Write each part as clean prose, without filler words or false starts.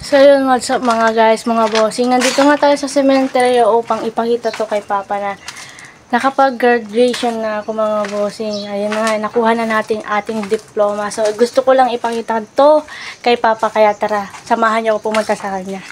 So yun, what's up mga guys, mga bossing. Nandito nga tayo sa cemetery upang ipakita to kay Papa na nakapag-graduation na ako mga bossing. Ayun na nga, nakuha na natin ating diploma. So gusto ko lang ipakita to kay Papa, kaya tara, samahan niyo ako pumunta sa kanya.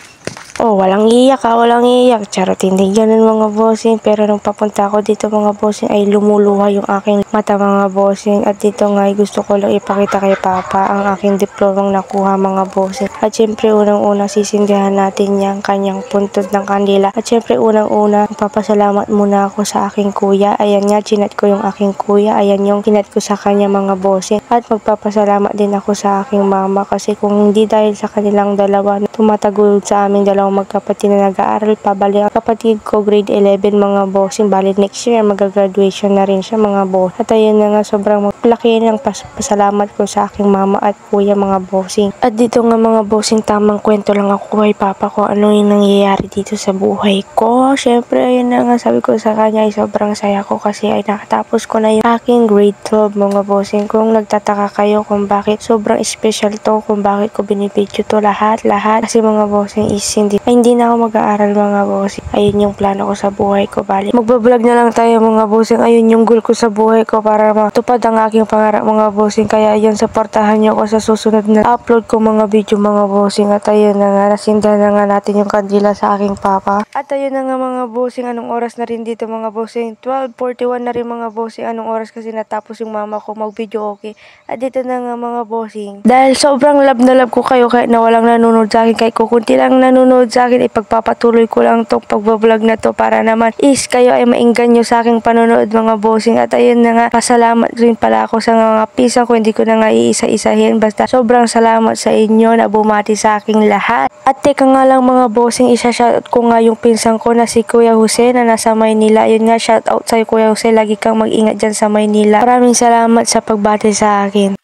Oh, walang iyak walang iyak. Charot, hindi ganun mga bossing. Pero nung papunta ako dito mga bossing ay lumuluha yung aking mata mga bossing. At dito nga ay gusto ko lang ipakita kay Papa ang aking diplomang nakuha mga bossing. At syempre unang-una sisindihan natin yung kanyang puntod ng kandila. At syempre unang-una papasalamat muna ako sa aking kuya. Ayan nga, chinat ko yung aking kuya. Ayan yung chinat ko sa kanya mga bossing. At magpapasalamat din ako sa aking mama kasi kung hindi dahil sa kanilang dalawa tumataguyod sa aming dalawang magkapatid na nag-aaral pa. Bali ang kapatid ko grade 11 mga bossing. Bali next year mag-graduation na rin siya mga boss. At ayun na nga, sobrang laki ng pasalamat ko sa aking mama at kuya mga bossing. At dito nga mga bossing, tamang kwento lang ako kay Papa ko ano yung nangyayari dito sa buhay ko. Syempre ayun na nga, sabi ko sa kanya ay sobrang saya ko kasi ay nakatapos ko na yung aking grade 12 mga bossing. Kung nagtataka kayo kung bakit sobrang special to, kung bakit ko binibidyo to lahat kasi mga bossing is hindi na ako mag-aaral mga bossing. Ayun yung plano ko sa buhay ko. Bali magbablog na lang tayo mga bossing. Ayun yung goal ko sa buhay ko para matupad ang aking pangarap mga bossing. Kaya ayun, supportahan nyo ako sa susunod na upload ko mga video mga bossing. At ayun na nga, nasindahan na nga natin yung kandila sa aking Papa. At ayun na nga mga bossing, anong oras na rin dito mga bossing? 12:41 na rin mga bossing. Anong oras kasi natapos yung mama ko mag-video okay. At dito na nga mga bossing, dahil sobrang love na love ko kayo kahit na walang nanonood sa akin, kahit kukunti lang nanonood sa akin, ipagpapatuloy ko lang tong pagbablog na to para naman is kayo ay maingganyo sa aking panonood mga bossing. At ayun na nga, pasalamat rin pala ako sa mga pisang ko, hindi ko na nga iisa-isahin, basta sobrang salamat sa inyo na bumati sa aking lahat. At teka nga lang mga bossing, isa-shoutout ko nga yung pinsang ko na si Kuya Jose na nasa Maynila. Ayun nga, shoutout sa Kuya Jose, lagi kang mag-ingat dyan sa Maynila. Maraming salamat sa pagbati sa akin.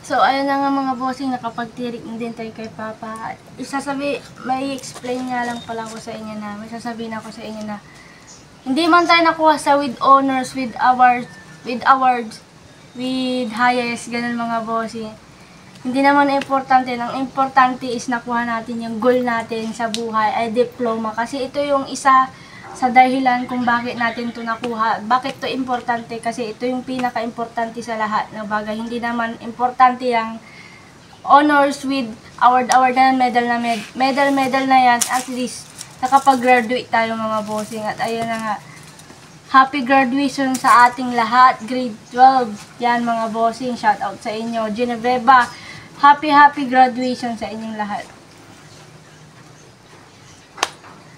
So, ayun na nga mga bossing, nakapagtirik na din tayo kay Papa. May explain nga lang pala ako sa inyo na, may sasabihin ako sa inyo na, hindi man tayo nakuha sa with honors, with awards, with highest, ganun mga bossing. Hindi naman importante. Ang importante is nakuha natin yung goal natin sa buhay, ay diploma. Kasi ito yung isa sa dahilan kung bakit natin ito nakuha. Bakit to importante? Kasi ito yung pinaka-importante sa lahat na bagay. Hindi naman importante yung honors with award na medal na yan. At least, nakapag-graduate tayo mga bossing. At ayun na nga, happy graduation sa ating lahat. Grade 12. Yan mga bossing. Shout out sa inyo. Genoveva, happy graduation sa inyong lahat.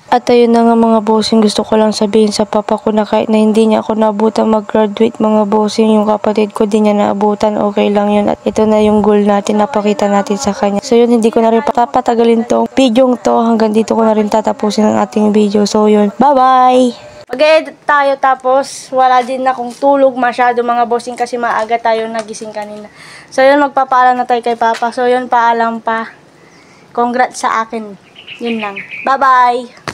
At ayun na nga mga bossing, gusto ko lang sabihin sa Papa ko na kahit na hindi niya ako naabutan mag-graduate mga bossing, yung kapatid ko din niya naabutan, okay lang yun. At ito na yung goal natin, napakita natin sa kanya. So yun, hindi ko na rin papatagalin tong video to, hanggang dito ko na rin tatapusin ang ating video. So yun, bye-bye! Mag-edit tayo tapos wala din akong tulog masyado mga bossing kasi maaga tayo nagising kanina. So yun, magpapaalam na tayo kay Papa. So yun, paalam pa. Congrats sa akin. Yun lang. Bye-bye!